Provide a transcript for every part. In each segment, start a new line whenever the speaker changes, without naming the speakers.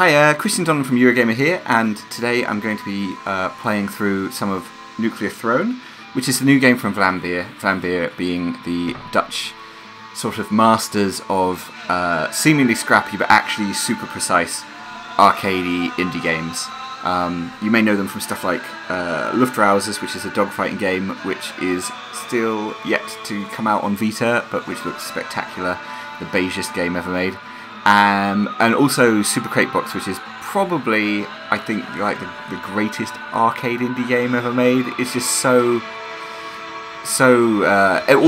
Hi, Christian Donald from Eurogamer here, and today I'm going to be playing through some of Nuclear Throne, which is the new game from Vlambeer. Vlambeer being the Dutch sort of masters of seemingly scrappy but actually super precise arcadey indie games. You may know them from stuff like Luftrausers, which is a dogfighting game which is still yet to come out on Vita, but which looks spectacular, the beigest game ever made. And also Super Crate Box, which is probably, I think, like the greatest arcade indie game ever made. It's just all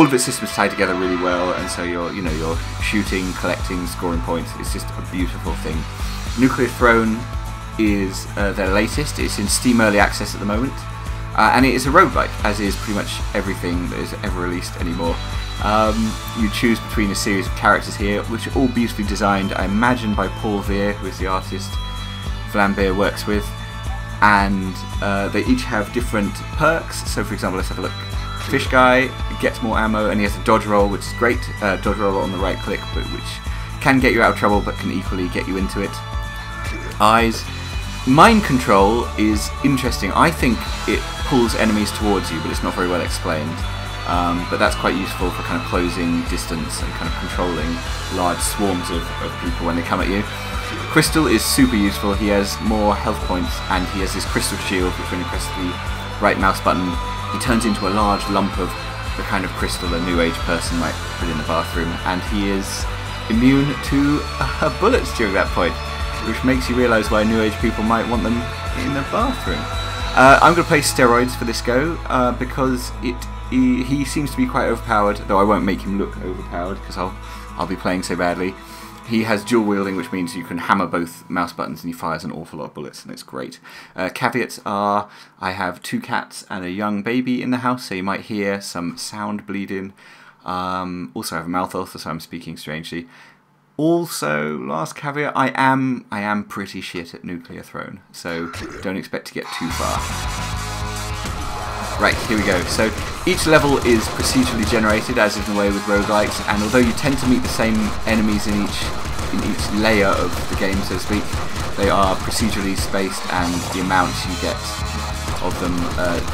of its systems tied together really well, and so you're shooting, collecting, scoring points. It's just a beautiful thing. Nuclear Throne is their latest. It's in Steam Early Access at the moment, and it is a roguelike, as is pretty much everything that is ever released anymore. You choose between a series of characters here, which are all beautifully designed, I imagine by Paul Veer, who is the artist Vlambeer works with, and they each have different perks. So for example, let's have a look. Fish guy gets more ammo, and he has a dodge roll, which is great. Dodge roll on the right click, but which can get you out of trouble, but can equally get you into it. Eyes. Mind control is interesting. I think it pulls enemies towards you, but it's not very well explained. But that's quite useful for kind of closing distance and kind of controlling large swarms of people when they come at you. Crystal is super useful. He has more health points, and he has this crystal shield, which when you press the right mouse button, he turns into a large lump of the kind of crystal a new age person might put in the bathroom, and he is immune to bullets during that point, which makes you realise why new age people might want them in the bathroom. I'm going to play steroids for this go, because he seems to be quite overpowered, though I won't make him look overpowered because I'll be playing so badly. He has dual wielding, which means you can hammer both mouse buttons and he fires an awful lot of bullets, and it's great. Caveats are, I have 2 cats and a young baby in the house, so you might hear some sound bleeding. Also I have a mouth ulcer, so I'm speaking strangely. Also, last caveat, I am pretty shit at Nuclear Throne, so don't expect to get too far. Right, here we go. So each level is procedurally generated, as is the way with roguelikes, and although you tend to meet the same enemies in each layer of the game, so to speak, they are procedurally spaced, and the amounts you get of them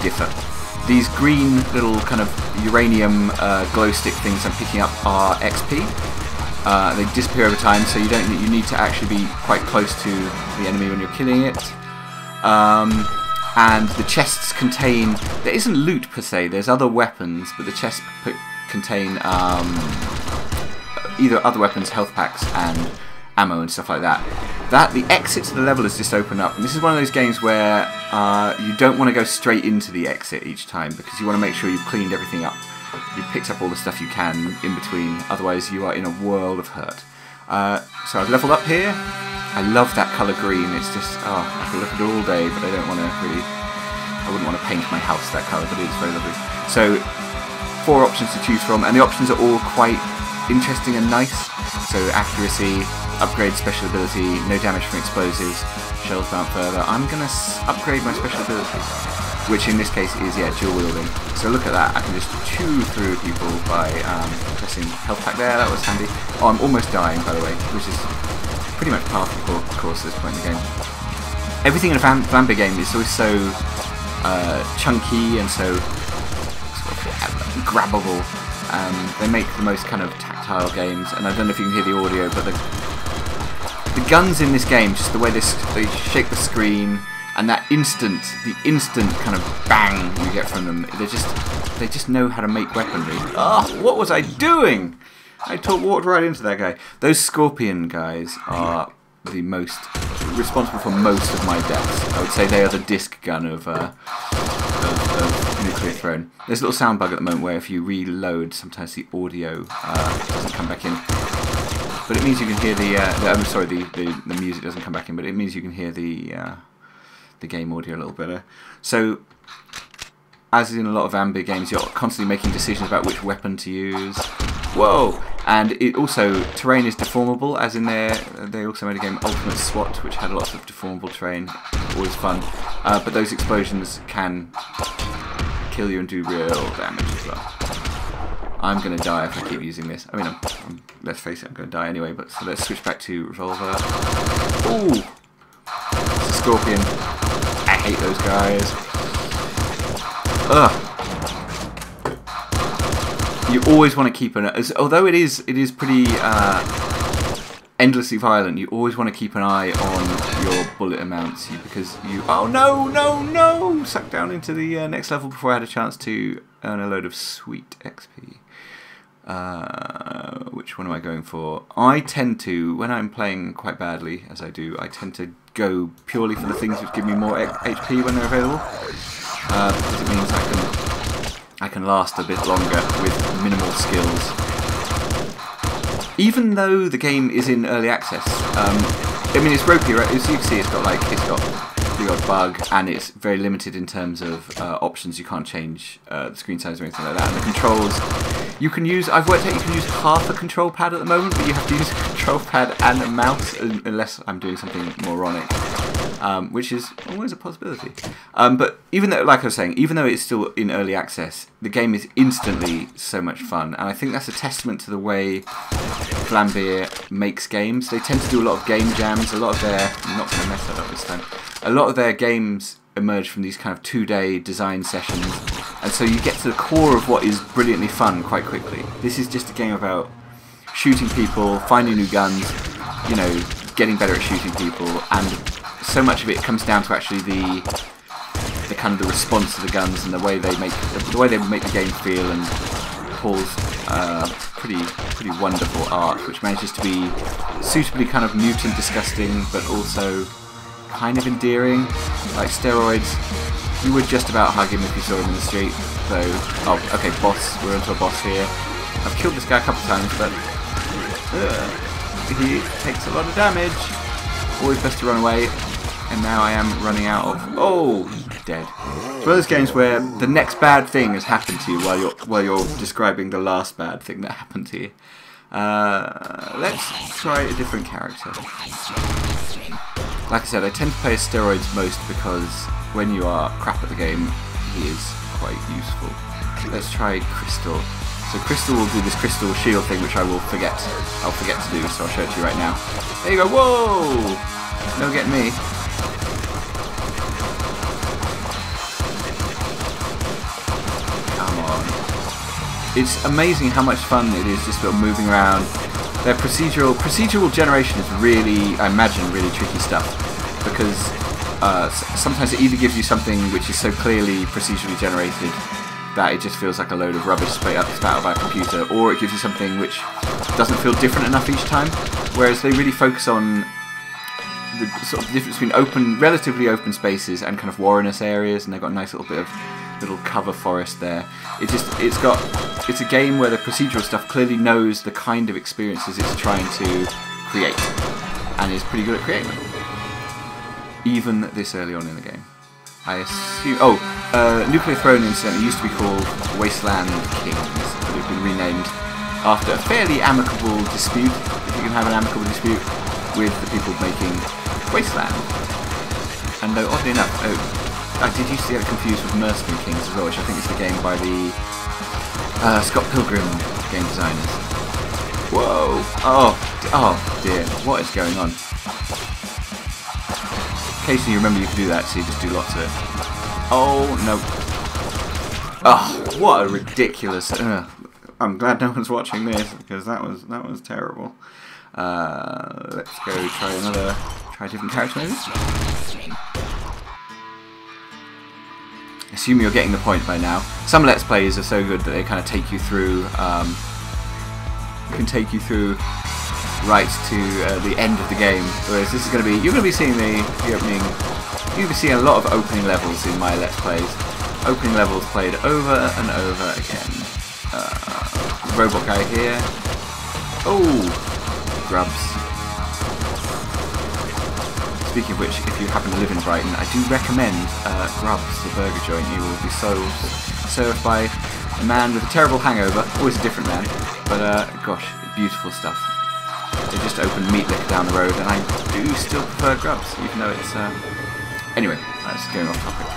differ. These green little kind of uranium glow stick things I'm picking up are XP. They disappear over time, so you need to actually be quite close to the enemy when you're killing it. And the chests contain, there isn't loot per se, there's other weapons, but the chests contain either other weapons, health packs, and ammo and stuff like that. The exit to the level has just opened up, and this is one of those games where you don't want to go straight into the exit each time, because you want to make sure you've cleaned everything up. You've picked up all the stuff you can in between, otherwise you are in a world of hurt. So I've leveled up here. I love that colour green. It's just, I could look at it all day, but I wouldn't want to paint my house that colour, but it is very lovely. So 4 options to choose from, and the options are all quite interesting and nice. So accuracy, upgrade special ability, no damage from explosives, shells bound further. I'm going to upgrade my special ability, which in this case is, dual wielding. So look at that, I can just chew through people by pressing health pack there. That was handy. Oh, I'm almost dying, by the way, which is pretty much par for the course at this point in the game. Everything in a Vlambeer game is always so chunky and so sort of grabbable. They make the most kind of tactile games, and I don't know if you can hear the audio, but the guns in this game, just the way they shape the screen, and the instant kind of bang you get from them, they just know how to make weaponry. Oh, what was I doing? I walked right into that guy. Those scorpion guys are the most responsible for most of my deaths. I would say they are the disc gun of Nuclear Throne. There's a little sound bug at the moment where if you reload, sometimes the audio doesn't come back in. But it means you can hear the music doesn't come back in, but it means you can hear the game audio a little better. So, as in a lot of Vlambeer games, you're constantly making decisions about which weapon to use. Whoa! And it also, terrain is deformable, as in they also made a game, Ultimate SWAT, which had lots of deformable terrain. Always fun. But those explosions can kill you and do real damage as well. I'm going to die if I keep using this. I mean, let's face it, I'm going to die anyway, but so let's switch back to revolver. Ooh! scorpion. I hate those guys. Ugh. You always want to keep an... Although it is pretty endlessly violent, you always want to keep an eye on your bullet amounts, because you... Oh, no, no, no! Sucked down into the next level before I had a chance to earn a load of sweet XP. Which one am I going for? I tend to, when I'm playing quite badly, as I do, I tend to go purely for the things which give me more HP when they're available, because it means I can last a bit longer with minimal skills. Even though the game is in early access, I mean, it's ropey, right? As you can see, it's got the odd bug, and it's very limited in terms of options. You can't change the screen size or anything like that. And the controls, you can use... I've worked out you can use half a control pad at the moment, but you have to use a control pad and a mouse, unless I'm doing something moronic, which is always a possibility. But even though, like I was saying, even though it's still in early access, the game is instantly so much fun, and I think that's a testament to the way Vlambeer makes games. They tend to do a lot of game jams. A lot of their... I'm not going to mess that up this time. A lot of their games emerge from these kind of 2-day design sessions, and so you get to the core of what is brilliantly fun quite quickly. This is just a game about shooting people, finding new guns, you know, getting better at shooting people, and so much of it comes down to actually the kind of the response to the guns and the way they make the game feel, and Paul's pretty wonderful art, which manages to be suitably kind of mutant, disgusting, but also kind of endearing. Like steroids, you would just about hug him if you saw him in the street. So, oh, okay, boss. We're into a boss here. I've killed this guy a couple of times, but he takes a lot of damage. Always best to run away. And now I am running out of... Oh, dead. It's one of those games where the next bad thing has happened to you while you're describing the last bad thing that happened to you. Let's try a different character. Like I said, I tend to play as steroids most because when you are crap at the game, he is quite useful. Let's try Crystal. So Crystal will do this crystal shield thing, which I'll forget to do, so I'll show it to you right now. There you go, whoa! No getting me. Come on. It's amazing how much fun it is just sort of moving around. Their procedural generation is really, I imagine, really tricky stuff, because sometimes it either gives you something which is so clearly procedurally generated that it just feels like a load of rubbish spat out by a computer, or it gives you something which doesn't feel different enough each time, whereas they really focus on the sort of difference between relatively open spaces and kind of warrenous areas, and they've got a nice little bit of cover forest there. It's a game where the procedural stuff clearly knows the kind of experiences it's trying to create, and is pretty good at creating them, even this early on in the game. I assume... Oh, Nuclear Throne incidentally used to be called Wasteland Kings, but it's been renamed after a fairly amicable dispute, if you can have an amicable dispute, with the people making Wasteland. And though, oddly enough, I did used to get confused with Mercenary Kings as well, which I think is the game by the Scott Pilgrim game designers. Whoa! Oh dear, what is going on? Occasionally you remember you can do that, so you just do lots of it. Oh, no. Oh, what a ridiculous... I'm glad no one's watching this, because that was terrible. Let's go try a different character maybe? Assume you're getting the point by now. Some Let's Plays are so good that they kind of take you through, right to the end of the game. Whereas this is going to be, you're going to be seeing the opening, you're going to be seeing a lot of opening levels in my Let's Plays. Opening levels played over and over again. Robot guy here. Oh, grubs. Speaking of which, if you happen to live in Brighton, I do recommend Grubs, the burger joint. You will be served by a man with a terrible hangover, always a different man, but gosh, beautiful stuff. They just opened Meat Liquor down the road, and I do still prefer Grubs, even though it's... Anyway, that's going off topic.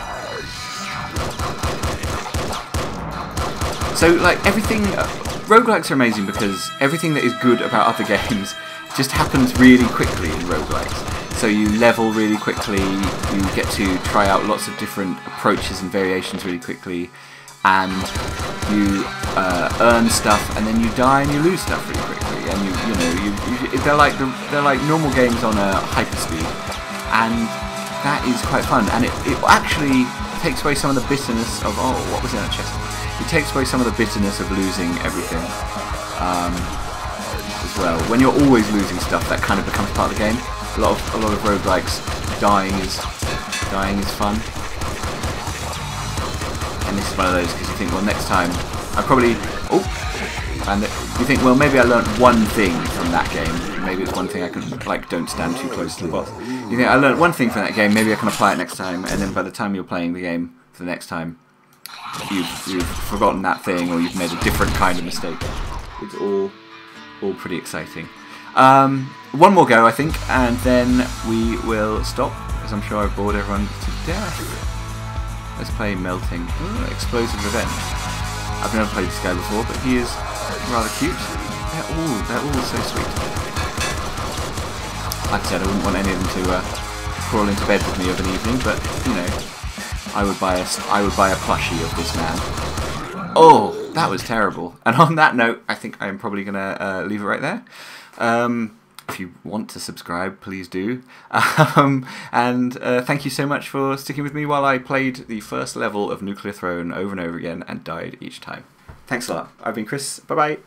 So, like, everything... roguelikes are amazing because everything that is good about other games just happens really quickly in roguelikes. So So you level really quickly, you get to try out lots of different approaches and variations really quickly, and you earn stuff, and then you die and you lose stuff really quickly, and they're like normal games on a hyperspeed, and that is quite fun, and it actually takes away some of the bitterness of what was in that chest? It takes away some of the bitterness of losing everything as well. When you're always losing stuff, that kind of becomes part of the game. A lot of roguelikes, dying is fun. And this is one of those because you think, well, next time I probably and you think, well, maybe I learnt one thing from that game. Maybe it's one thing I can, like, don't stand too close to the boss. You think, I learnt one thing from that game, maybe I can apply it next time, and then by the time you're playing the game for the next time, you've forgotten that thing, or you've made a different kind of mistake. It's all pretty exciting. One more go, I think, and then we will stop, because I'm sure I've bored everyone to death. Let's play Melting. Ooh, Explosive Revenge. I've never played this guy before, but he is rather cute. They're all so sweet. Like I said, I wouldn't want any of them to crawl into bed with me of an evening, but you know, I would buy a plushie of this man. Oh, that was terrible. And on that note, I think I'm probably gonna leave it right there. If you want to subscribe, please do. And thank you so much for sticking with me while I played the first level of Nuclear Throne over and over again and died each time. Thanks a lot. I've been Chris. Bye bye.